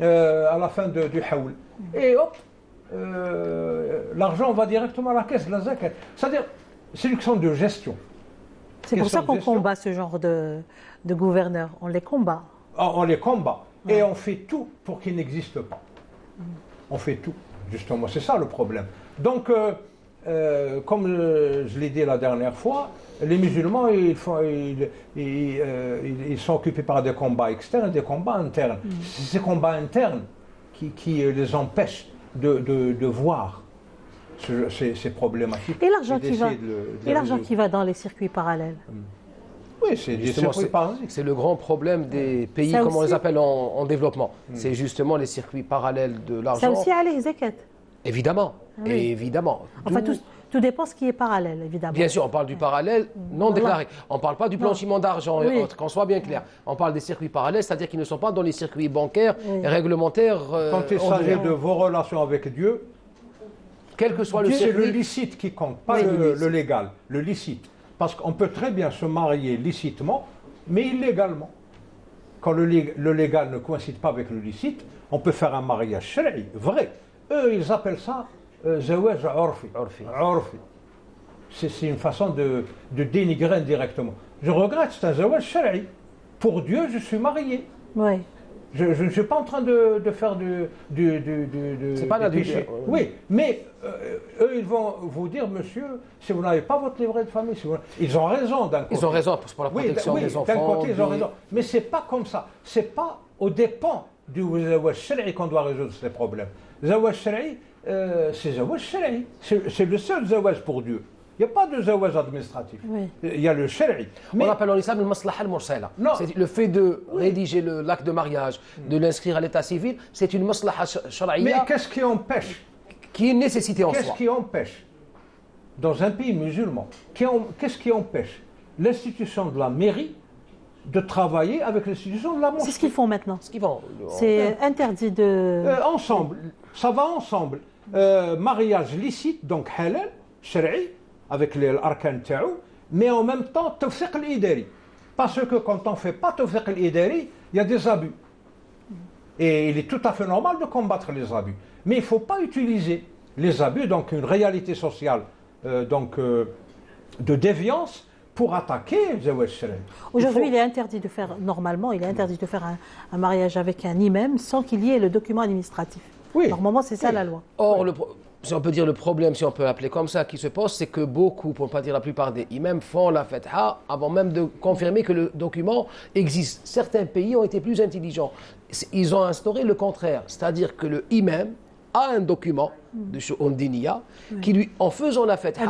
à la fin du haoul. Et hop, l'argent va directement à la caisse de la zakat. C'est-à-dire, c'est une question de gestion. C'est pour ça qu'on combat ce genre de gouverneurs. On les combat. On les combat. Ouais. Et on fait tout pour qu'ils n'existent pas. On fait tout, justement. C'est ça le problème. Donc, comme je l'ai dit la dernière fois, les musulmans, ils sont occupés par des combats externes et des combats internes. C'est ces combats internes qui les empêchent de voir ces problématiques. Et l'argent qui va dans les circuits parallèles. Oui, c'est le grand problème des pays, comme on les appelle en développement. C'est justement les circuits parallèles de l'argent. Ça aussi, allez, zakat. Évidemment, oui. Évidemment. Enfin, Tout dépend ce qui est parallèle, évidemment. Bien sûr, on parle du parallèle non déclaré. On ne parle pas du blanchiment d'argent et Oui. autres, qu'on soit bien clair. On parle des circuits parallèles, c'est-à-dire qu'ils ne sont pas dans les circuits bancaires et réglementaires. Quand il s'agit de vos relations avec Dieu, quel que soit le c'est le circuit. licite qui compte, pas Oui. le légal, le licite. Parce qu'on peut très bien se marier licitement, mais illégalement. Quand le légal ne coïncide pas avec le licite, on peut faire un mariage shari, vrai. Eux, ils appellent ça zawaj urfi. Urfi. C'est une façon de dénigrer indirectement. Je regrette, c'est un zawaj shari. Pour Dieu, je suis marié. Oui. Je ne suis pas en train de faire C'est pas des l'adultère. péchés. Oui, mais eux, ils vont vous dire, monsieur, si vous n'avez pas votre livret de famille, ils ont raison d'un côté. Ils ont raison pour la protection des enfants. D'un côté, ils ont raison. Mais ce n'est pas comme ça. Ce n'est pas aux dépens du zawaj shari qu'on doit résoudre ces problèmes. Zawaj shari, c'est zawaj shari. C'est le seul zawaj pour Dieu. Il n'y a pas de zawaj administratif. Oui. Il y a le shari. On appelle en islam le maslaha al-mursala. Non. C'est le fait de rédiger l'acte de mariage, de l'inscrire à l'état civil, c'est une maslaha Mais shar'iyya qu'est-ce qui empêche qui est une nécessité en Qu'est-ce soi. qui empêche, dans un pays musulman, qu'est-ce qui empêche l'institution de la mairie de travailler avec l'institution de la C'est ce mosquée qu'ils font maintenant. Ce qui vont. C'est interdit de... ensemble, ça va ensemble. Mariage licite, donc halal, shari, avec l'arkan ta'ou, mais en même temps, tawfiq al-idari. Parce que quand on ne fait pas tawfiq al-idari, il y a des abus. Et il est tout à fait normal de combattre les abus. Mais il ne faut pas utiliser les abus, donc une réalité sociale de déviance, pour attaquer zawaj shari. Aujourd'hui, il est interdit de faire, normalement, il est interdit de faire un mariage avec un imam sans qu'il y ait le document administratif. Oui. Normalement, c'est ça Oui. la loi. Or, si on peut dire le problème, si on peut l'appeler comme ça, qui se pose, c'est que beaucoup, pour ne pas dire la plupart des imams, font la fatha avant même de confirmer que le document existe. Certains pays ont été plus intelligents. Ils ont instauré le contraire, c'est-à-dire que le imam a un document de Shu'un Diniya qui lui, en faisant la fatha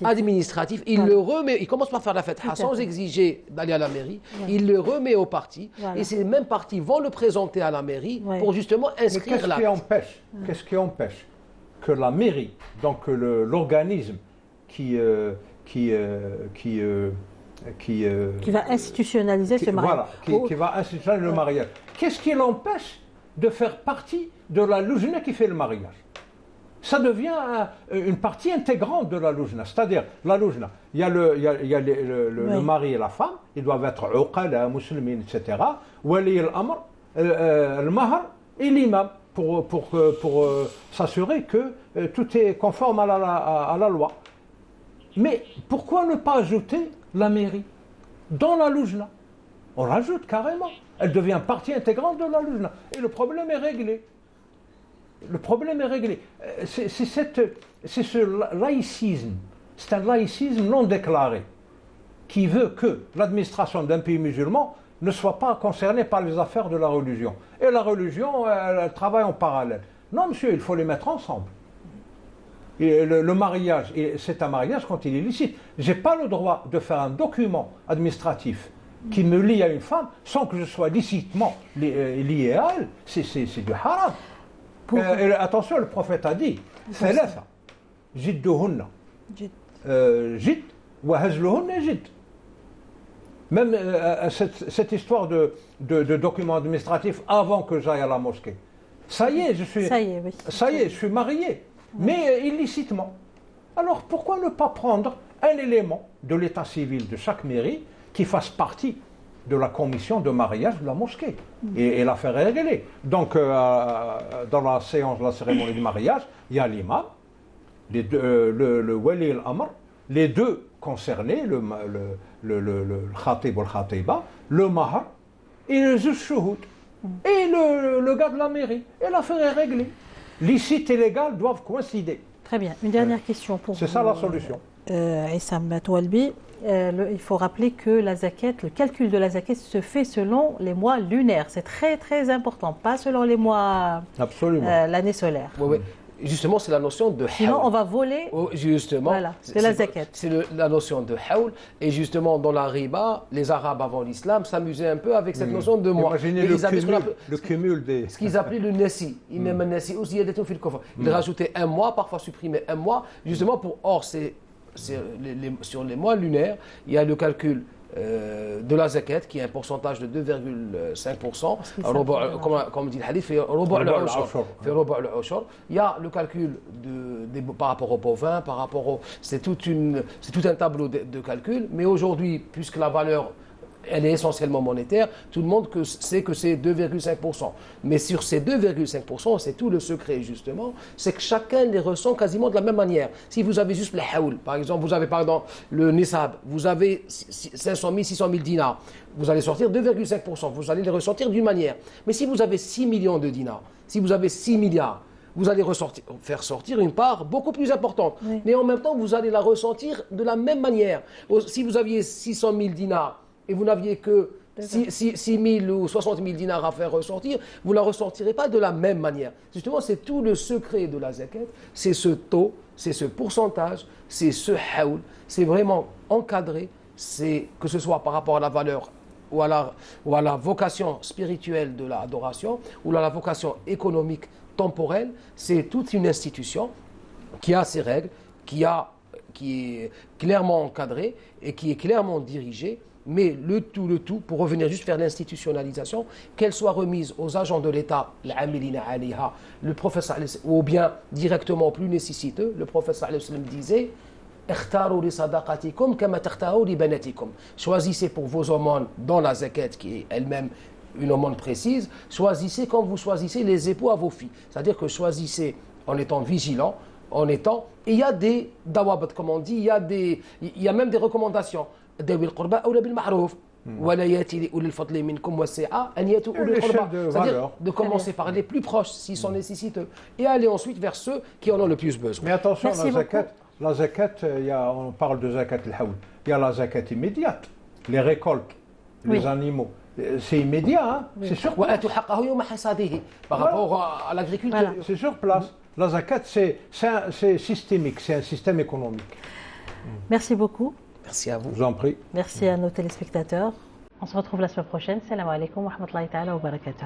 administratif, il le remet, il commence par faire la fatha sans exiger d'aller à la mairie, il le remet au parti et ces mêmes partis vont le présenter à la mairie pour justement inscrire l'acte. Qu'est-ce qui empêche que la mairie, donc l'organisme qui va institutionnaliser ce mariage. Voilà, qui va institutionnaliser le mariage. Qu'est-ce qui l'empêche de faire partie de la loujna qui fait le mariage? Ça devient une partie intégrante de la loujna. C'est-à-dire, la loujna, il y a le mari et la femme, ils doivent être uqala, musulmines, etc. Wali al-amr, al-mahr et l'imam, pour s'assurer que tout est conforme à la loi. Mais pourquoi ne pas ajouter la mairie dans la loujna? On rajoute carrément. Elle devient partie intégrante de la loujna. Et le problème est réglé. Le problème est réglé. C'est ce laïcisme, c'est un laïcisme non déclaré qui veut que l'administration d'un pays musulman ne soit pas concernée par les affaires de la religion. Et la religion, elle travaille en parallèle. Non, monsieur, il faut les mettre ensemble. Et le mariage, c'est un mariage quand il est licite. Je n'ai pas le droit de faire un document administratif qui me lie à une femme sans que je sois licitement lié à elle. C'est du haram. Et attention, le prophète a dit thalatha jidduhunna jid wa hazluhunna jid. Même cette histoire de documents administratifs avant que j'aille à la mosquée. Ça y est, je suis marié, mais illicitement. Alors pourquoi ne pas prendre un élément de l'état civil de chaque mairie qui fasse partie de la commission de mariage de la mosquée et la faire régler. Donc, dans la séance de la cérémonie du mariage, il y a l'imam, le wali al-amr, les deux concernés, le khatib ou le khatiba, le mahar et le zush-shuhud, et le gars de la mairie. Et l'affaire est réglée. Licite et légal doivent coïncider. Très bien. Une dernière question pour vous. C'est ça la solution. Issam Toualbi, il faut rappeler que la zakat, le calcul de la zakat se fait selon les mois lunaires. C'est très très important, pas selon les mois, l'année solaire. Oui. Justement, c'est la notion de Sinon, haoul. on va voler. Justement, Voilà, c'est la zakat. C'est la notion de haoul. Et justement, dans la riba, les Arabes avant l'islam s'amusaient un peu avec cette notion de mois. Imaginez Et le ils avaient le cumul des... ce qu'ils appelaient le Nessi. Ils rajoutaient un mois, parfois supprimaient un mois, justement pour. Or, sur les mois lunaires, il y a le calcul de la zakat qui est un pourcentage de 2,5%. Comme dit le hadith, fait rubu' al-ushur. Il y a le calcul par rapport au bovin, par rapport au. C'est tout un tableau de calcul. Mais aujourd'hui, puisque la valeur elle est essentiellement monétaire, tout le monde sait que c'est 2,5%. Mais sur ces 2,5%, c'est tout le secret justement, c'est que chacun les ressent quasiment de la même manière. Si vous avez juste le haoul, par exemple, vous avez le nisab, vous avez 500 000, 600 000 dinars, vous allez sortir 2,5%, vous allez les ressentir d'une manière. Mais si vous avez 6 millions de dinars, si vous avez 6 milliards, vous allez faire sortir une part beaucoup plus importante. Oui. Mais en même temps, vous allez la ressentir de la même manière. Si vous aviez 600 000 dinars, et vous n'aviez que 6 000 ou 60 000 dinars à faire ressortir, vous ne la ressortirez pas de la même manière. Justement, c'est tout le secret de la zakat, c'est ce taux, c'est ce pourcentage, c'est ce haoul, c'est vraiment encadré, c'est que ce soit par rapport à la valeur ou à la vocation spirituelle de l'adoration, ou à la vocation économique temporelle, c'est toute une institution qui a ses règles, qui est clairement encadrée et qui est clairement dirigée. Mais le tout, pour revenir juste faire l'institutionnalisation, qu'elle soit remise aux agents de l'État, le prophète, ou bien directement plus nécessiteux, le prophète disait choisissez pour vos aumônes dans la zakat, qui est elle-même une aumône précise, choisissez comme vous choisissez les époux à vos filles. C'est-à-dire que choisissez en étant vigilant, et il y a des dawabat, comme on dit, il y a même des recommandations. C'est-à-dire de commencer par les plus proches s'ils sont nécessiteux et aller ensuite vers ceux qui en ont le plus besoin. Mais attention, la zakat, on parle de zakat al-hawl, il y a la zakat immédiate, les récoltes, les animaux. C'est immédiat, hein? C'est sur place. Par rapport à l'agriculture. Voilà. C'est sur place. La zakat, c'est systémique, c'est un système économique. Merci beaucoup. Merci à vous. Je vous en prie. Merci à nos téléspectateurs. On se retrouve la semaine prochaine. Salam alaikum wa rahmatullahi ta'ala wa barakatuh.